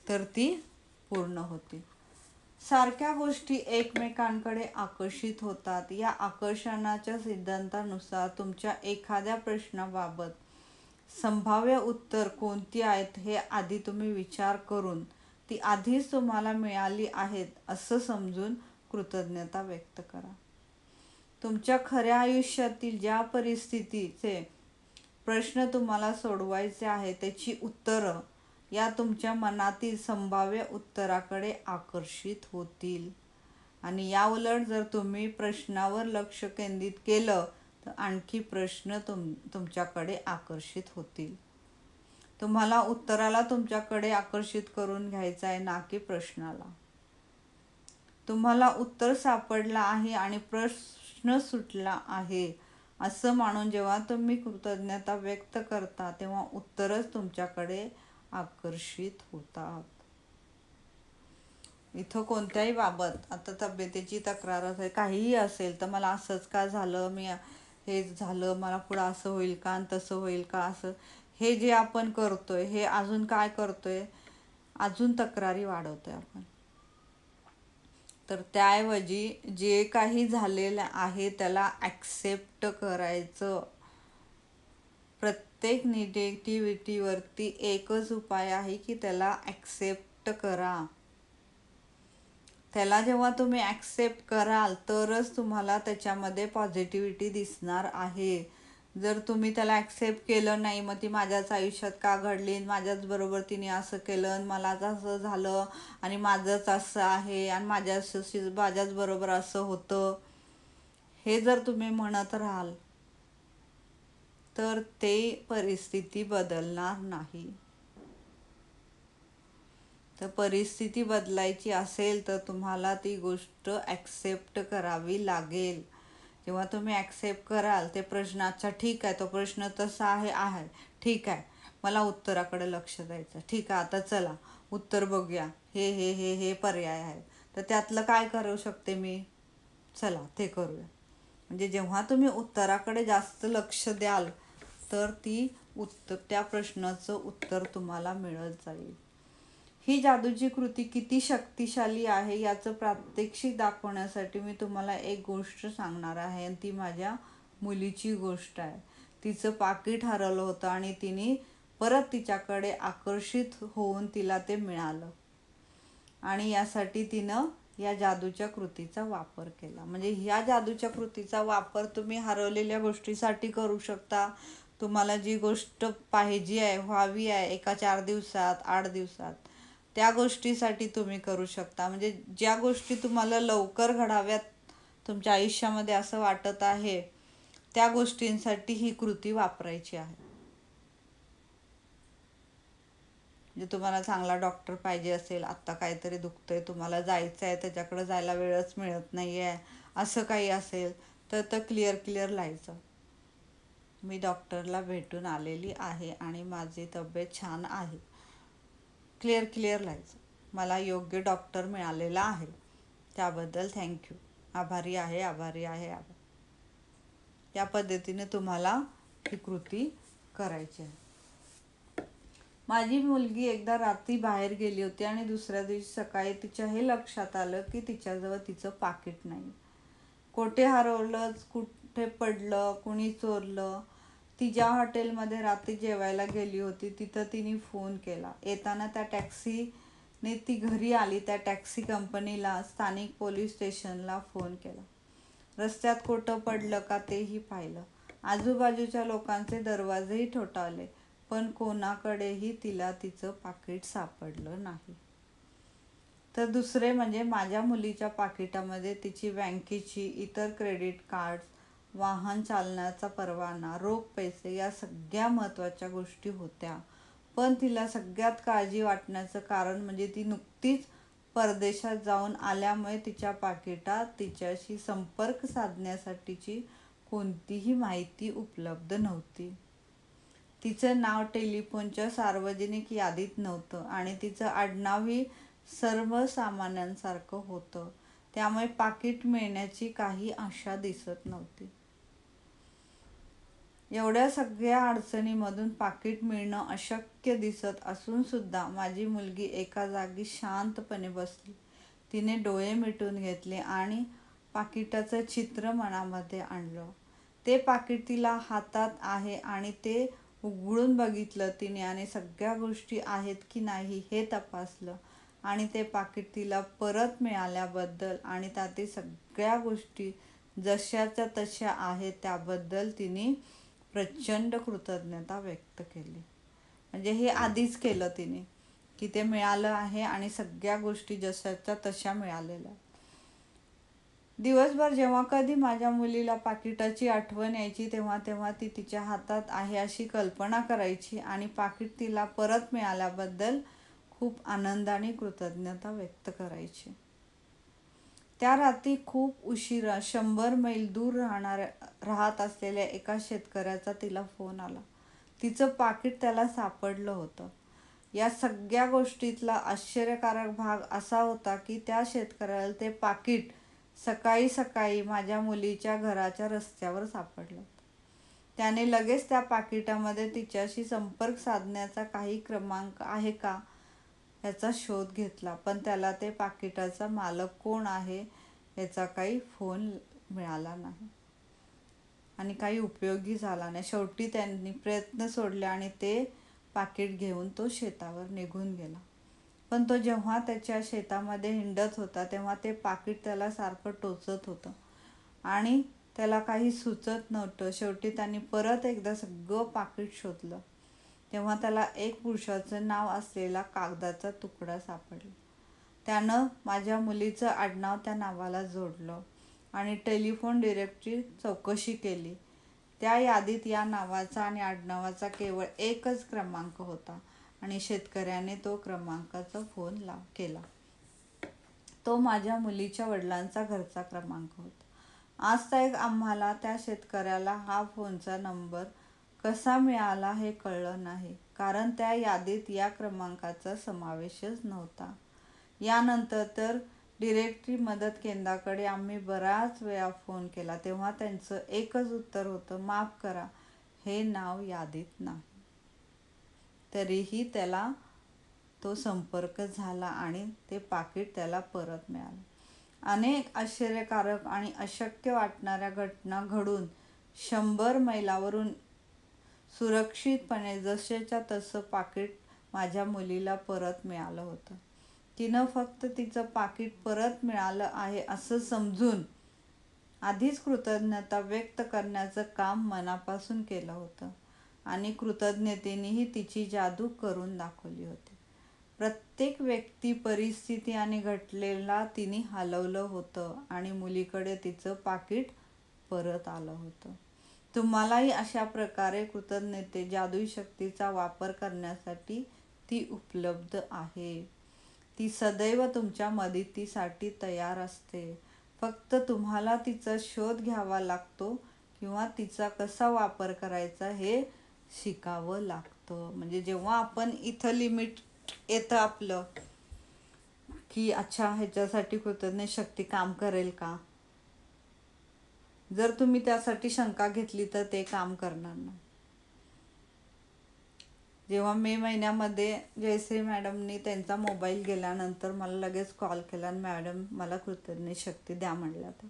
तर ती पूर्ण होते. सारख्या गोष्टी एकमेकांकडे आकर्षित होतात. या आकर्षणाच्या सिद्धांतानुसार तुमच्या एखाद्या प्रश्नाबाबत संभाव्य उत्तर कोणती आहेत हे आधी तुम्ही विचार करून ती आधीच तुम्हाला मिळाली आहेत असं समजून कृतज्ञता व्यक्त करा. तुमच्या खऱ्या आयुष्यातील ज्या परिस्थितीचे प्रश्न तुम्हाला सोडवायचे आहे त्याची उत्तरं या तुमच्या मनातील संभाव्य उत्तराकडे आकर्षित होतील. आणि याउलट जर तुम्ही प्रश्नावर लक्ष केंद्रित केलं तर आणखी प्रश्न तुमच्याकडे आकर्षित होतील. तुम्हाला उत्तराला तुमच्याकडे आकर्षित करून घ्यायचं आहे, ना की प्रश्नाला. तुम्हाला उत्तर सापडला आहे आणि प्रश्न सुटला आहे असं मानून जेव्हा तुम्ही कृतज्ञता व्यक्त करता तेव्हा उत्तरच तुमच्याकडे आकर्षित होतात. इथं कोणत्याही बाबत, आता तब्येतीची तक्रार असेल, काहीही असेल, तर मला असंच का झालं, मी हे झालं, मला पुढं असं होईल का आणि तसं होईल का, असं हे जे आपण करतोय हे अजून काय करतोय, अजून तक्रारी वाढवतोय आपण. तर त्याऐवजी जे काही झालेलं आहे त्याला ॲक्सेप्ट करायचं. प्रत्येक निगेटिव्हिटीवरती एकच उपाय आहे की त्याला ॲक्सेप्ट करा. त्याला जेव्हा तुम्ही ॲक्सेप्ट कराल तरच तुम्हाला त्याच्यामध्ये पॉझिटिव्हिटी दिसणार आहे. जर तुम्ही त्याला ॲक्सेप्ट केलं नाही, मग ती माझ्याच आयुष्यात का घडली, माझ्याच बरोबर तिने असं केलं, मलाच असं झालं आणि माझंच असं आहे आणि माझ्याच बरोबर असं होतं, हे जर तुम्ही म्हणत राहाल तर ते परिस्थिती बदलणार नाही. तर परिस्थिती बदलायची असेल तर तुम्हाला ती गोष्ट ॲक्सेप्ट करावी लागेल. जेव्हा तुम्ही ॲक्सेप्ट कराल ते प्रश्नाचा, ठीक आहे तो प्रश्न तसा आहे, ठीक आहे, मला उत्तराकडे लक्ष द्यायचं, ठीक आहे, आता चला उत्तर बघूया, हे हे हे हे पर्याय आहेत, तर त्यातलं काय करू शकते मी, चला ते करूया. म्हणजे जेव्हा तुम्ही उत्तराकडे जास्त लक्ष द्याल तर त्या प्रश्नाचं उत्तर तुम्हाला मिळत जाईल. ही जादूची कृती किती शक्तिशाली आहे याचं प्रात्यक्षिक दाखवण्यासाठी मी तुम्हाला एक गोष्ट सांगणार आहे, आणि ती माझ्या मुलीची गोष्ट आहे. तिचं पाकीट हरवलं होतं आणि तिने परत तिच्याकडे आकर्षित होऊन तिला ते मिळालं, आणि यासाठी तिनं या जादूच्या कृतीचा वापर केला. म्हणजे ह्या जादूच्या कृतीचा वापर तुम्ही हरवलेल्या गोष्टीसाठी करू शकता. तुम्हाला जी गोष्ट पाहिजे आहे, व्हावी आहे, एका 4 दिवसात 8 दिवसात, त्या गोष्टीसाठी तुम्ही करू शकता. म्हणजे ज्या गोष्टी तुम्हाला लवकर घडाव्यात तुमच्या आयुष्यामध्ये असं वाटत आहे त्या गोष्टींसाठी ही कृती वापरायची आहे. म्हणजे तुम्हाला चांगला डॉक्टर पाहिजे असेल, आत्ता काहीतरी दुखतंय, तुम्हाला जायचं आहे, त्याच्याकडे जायला वेळच मिळत नाही आहे, असं काही असेल तर क्लिअर लिहायचं, मी डॉक्टरला भेटून आलेली आहे आणि माझी तब्येत छान आहे. क्लिअर लिहायचं, मला योग्य डॉक्टर मिळालेला आहे, त्याबद्दल थँक्यू, आभारी आहे. या पद्धतीने तुम्हाला ही कृती करायची आहे. माझी मुलगी एकदा रात्री बाहेर गेली होती आणि दुसऱ्या दिवशी सकाळी तिच्या हे लक्षात आलं की तिच्याजवळ तिचं पाकीट नाही. कोठे हरवलं, कुठे पडलं, कुणी चोरलं. ती ज्या हॉटेलमध्ये रात्री जेवायला गेली होती तिथं तिने फोन केला. येताना त्या टॅक्सीने ती घरी आली. त्या टॅक्सी कंपनीला, स्थानिक पोलीस स्टेशनला फोन केला. रस्त्यात कुठं पडलं का तेही पाहिलं. आजूबाजूच्या लोकांचे दरवाजेही ठोठावले, पण कोणाकडेही तिला तिचं पाकीट सापडलं नाही. तर दुसरे म्हणजे माझ्या मुलीच्या पाकिटामध्ये तिची बँकेची, इतर क्रेडिट कार्ड्स, वाहन चालण्याचा परवाना, रोख पैसे या सगळ्या महत्त्वाच्या गोष्टी होत्या. पण तिला सगळ्यात काळजी वाटण्याचं कारण म्हणजे ती नुकतीच परदेशात जाऊन आल्यामुळे तिच्या पाकिटात तिच्याशी संपर्क साधण्यासाठीची कोणतीही माहिती उपलब्ध नव्हती. तिचं नाव टेलिफोनच्या सार्वजनिक यादीत नव्हतं आणि तिचं आडनावही सर्वसामान्यांसारखं होतं. त्यामुळे पाकीट मिळण्याची काही आशा दिसत नव्हती. एवढ्या सगळ्या अडचणीमधून पाकीट मिळणं अशक्य दिसत असून सुद्धा माझी मुलगी एका जागी शांतपणे बसली. तिने डोळे मिटून घेतले आणि पाकिटाचं चित्र मनामध्ये आणलं. ते पाकिट तिला हातात आहे आणि ते उघडून बघितलं तिने आणि सगळ्या गोष्टी आहेत की नाही हे तपासलं. आणि ते पाकिट तिला परत मिळाल्याबद्दल आणि त्यातील सगळ्या गोष्टी जशाच्या तशा आहेत त्याबद्दल तिने प्रचंड कृतज्ञता व्यक्त केली. म्हणजे हे आधीच केलं तिने की ते मिळालं आहे आणि सगळ्या गोष्टी जशाच्या तशा मिळालेल्या. दिवसभर जेव्हा कधी माझ्या मुलीला पाकिटाची आठवण यायची तेव्हा तेव्हा ती तिच्या हातात आहे अशी कल्पना करायची आणि पाकिट तिला परत मिळाल्याबद्दल खूप आनंदाने कृतज्ञता व्यक्त करायची. त्या रात्री खूप उशिरा 100 मैल दूर राहत असलेल्या एका शेतकऱ्याचा तिला फोन आला. तिचं पाकिट त्याला सापडलं होतं. या सगळ्या गोष्टीतला आश्चर्यकारक भाग असा होता की त्या शेतकऱ्याला ते पाकिट सकाळी सकाळी माझ्या मुलीच्या घराच्या रस्त्यावर सापडलं. त्याने लगेच त्या पाकिटामध्ये तिच्याशी संपर्क साधण्याचा काही क्रमांक आहे का याचा शोध घेतला, पण त्याला ते पाकिटाचा मालक कोण आहे याचा काही फोन मिळाला नाही आणि काही उपयोगी झाला नाही. शेवटी त्यांनी प्रयत्न सोडले आणि ते पाकिट घेऊन तो शेतावर निघून गेला. पण तो जेव्हा त्याच्या शेतामध्ये हिंडत होता तेव्हा ते पाकिट त्याला सारखं टोचत होतं आणि त्याला काही सुचत नव्हतं. शेवटी त्यांनी परत एकदा सगळं पाकिट शोधलं तेव्हा त्याला एक पुरुषाचं नाव असलेला कागदाचा तुकडा सापडला. त्यानं माझ्या मुलीचं आडनाव त्या नावाला जोडलं आणि टेलिफोन डिरेक्टरी चौकशी केली. त्या यादीत या नावाचा आणि आडनावाचा केवळ एकच क्रमांक होता आणि शेतकऱ्याने तो क्रमांकाचा फोन केला. तो माझ्या मुलीच्या वडिलांचा घरचा क्रमांक होता. आजताईक आम्हाला त्या शेतकऱ्याला हा फोनचा नंबर कसा मिळाला हे कळलं नाही, कारण त्या यादीत या क्रमांकाचा समावेशच नव्हता. यानंतर तर डिरेक्टरी मदत केंद्राकडे आम्ही बराच वेळा फोन केला तेव्हा त्यांचं एकच उत्तर होतं, माफ करा, हे नाव यादीत नाही. तरीही त्याला तो संपर्क झाला आणि ते पाकिट त्याला परत मिळालं. अनेक आश्चर्यकारक आणि अशक्य वाटणाऱ्या घटना घडून 100 मैलावरून सुरक्षितपणे जसेच्या तसं पाकिट माझ्या मुलीला परत मिळालं होतं. तिनं फक्त तिचं पाकिट परत मिळालं आहे असं समजून आधीच कृतज्ञता व्यक्त करण्याचं काम मनापासून केलं होतं आणि कृतज्ञतेनेही तिची जादू करून दाखवली होती. प्रत्येक व्यक्ती, परिस्थिती आणि घटनेला तिने हलवलं होतं आणि मुलीकडे तिचं पाकिट परत आलं होतं. तुम्हालाही अशा प्रकारे कृतज्ञते जादुई शक्तीचा वापर करण्यासाठी ती उपलब्ध आहे. ती सदैव तुमच्या मदतीसाठी तयार असते. फक्त तुम्हाला तिचा शोध घ्यावा लागतो किंवा तिचा कसा वापर करायचा हे शिकावं लागतं. म्हणजे जेव्हा आपण इथं लिमिट येतं आपलं की अच्छा ह्याच्यासाठी कृतज्ञ शक्ती काम करेल का, जर तुम्ही त्यासाठी शंका घेतली तर ते काम करणार नाही. जेव्हा मे महिन्यामध्ये जयश्री मॅडमनी त्यांचा मोबाईल गेल्यानंतर मला लगेच कॉल केला आणि मॅडम मला कृतज्ञ शक्ती द्या म्हणल्या. तर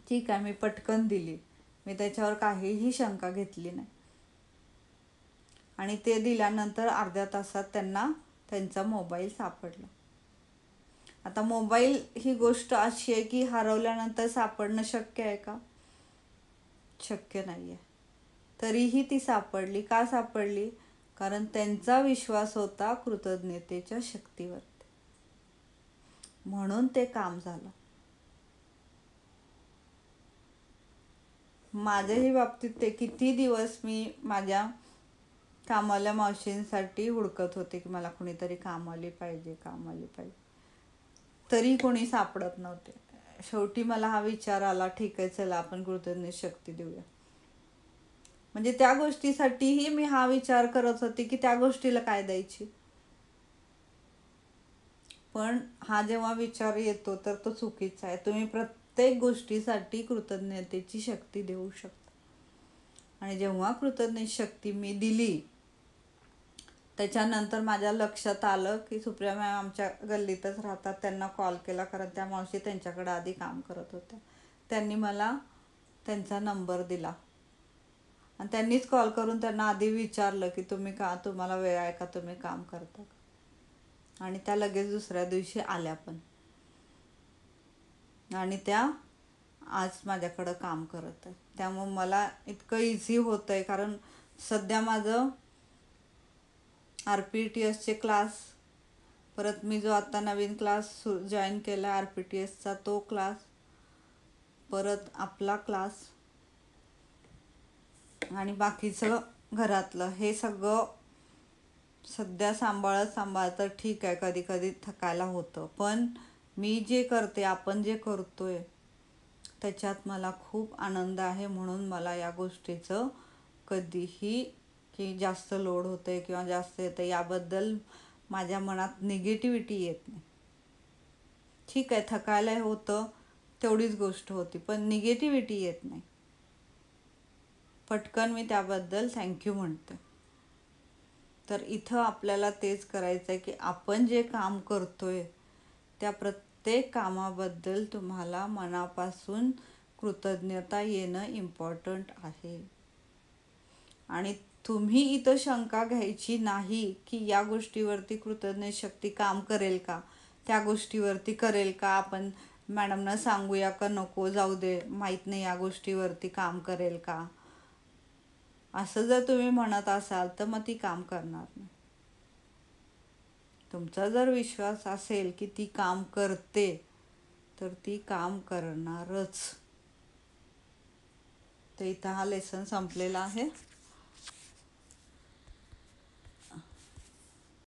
ठीक आहे, मी पटकन दिली. मी त्याच्यावर काहीही शंका घेतली नाही आणि ते दिल्यानंतर अर्ध्या तासात त्यांना त्यांचा मोबाईल सापडला. आता मोबाईल ही गोष्ट अशी आहे की हरवल्यानंतर सापडणं शक्य आहे का? शक्य नाही आहे. तरीही ती सापडली. का सापडली? कारण त्यांचा विश्वास होता कृतज्ञतेच्या शक्तीवरती, म्हणून ते काम झालं. माझ्याही बाबतीत ते किती दिवस मी माझ्या कामाला मावशींसाठी हुडकत होते की मला कुणीतरी कामाली पाहिजे, तरी कोणी सापडत नव्हते. शेवटी मला हा विचार आला, ठीक आहे चला आपण कृतज्ञ शक्ती देऊया. म्हणजे त्या गोष्टीसाठीही मी हा विचार करत होते की त्या गोष्टीला काय द्यायची. पण हा जेव्हा विचार येतो तर तो चुकीचा आहे. तुम्ही प्रत्येक गोष्टीसाठी कृतज्ञतेची शक्ती देऊ शकता आणि जेव्हा कृतज्ञ शक्ती मी दिली त्याच्यानंतर माझ्या लक्षात आलं की सुप्रिया मॅम आमच्या गल्लीतच राहतात, त्यांना कॉल केला, कारण त्या मावशी त्यांच्याकडे आधी काम करत होत्या. त्यांनी मला त्यांचा नंबर दिला आणि त्यांनीच कॉल करून त्यांना आधी विचारलं की तुम्हाला वेळ आहे का, तुम्ही काम करता का. आणि त्या लगेच दुसऱ्या दिवशी आल्या पण, आणि त्या आज माझ्याकडं काम करत आहे. त्यामुळे मला इतकं इझी होतं आहे, कारण सध्या माझं RPTSचे क्लास, परत मी जो आत्ता नवीन क्लास जॉईन केला RPTSचा तो क्लास, परत आपला क्लास आणि बाकीचं घरातलं, हे सगळं सध्या सांभाळत ठीक आहे, कधी कधी थकायला होतं, पण मी जे करते, आपण जे करतोय त्याच्यात मला खूप आनंद आहे. म्हणून मला या गोष्टीचं कधीही की जास्त लोड होते किंवा जास्त येतं याबद्दल माझ्या मनात निगेटिव्हिटी येत नाही. ठीक आहे, थकायला होतं तेवढीच गोष्ट होती, पण निगेटिव्हिटी येत नाही. पटकन मी त्याबद्दल थँक्यू म्हणते. तर इथं आपल्याला तेच करायचं आहे की आपण जे काम करतोय त्या प्रत्येक कामाबद्दल तुम्हाला मनापासून कृतज्ञता येणं इम्पॉर्टंट आहे. आणि तुम्ही इथं शंका घ्यायची नाही की या गोष्टीवरती कृतज्ञ शक्ती काम करेल का, त्या गोष्टीवरती करेल का, आपण मॅडमना सांगूया का नको, जाऊ दे, माहीत नाही या गोष्टीवरती काम करेल का. असं जर तुम्ही म्हणत असाल तर मग ती काम करणार नाही. तुमचा जर विश्वास असेल की ती काम करते तर ती काम करणारच. तर इथं हा लेसन संपलेला आहे.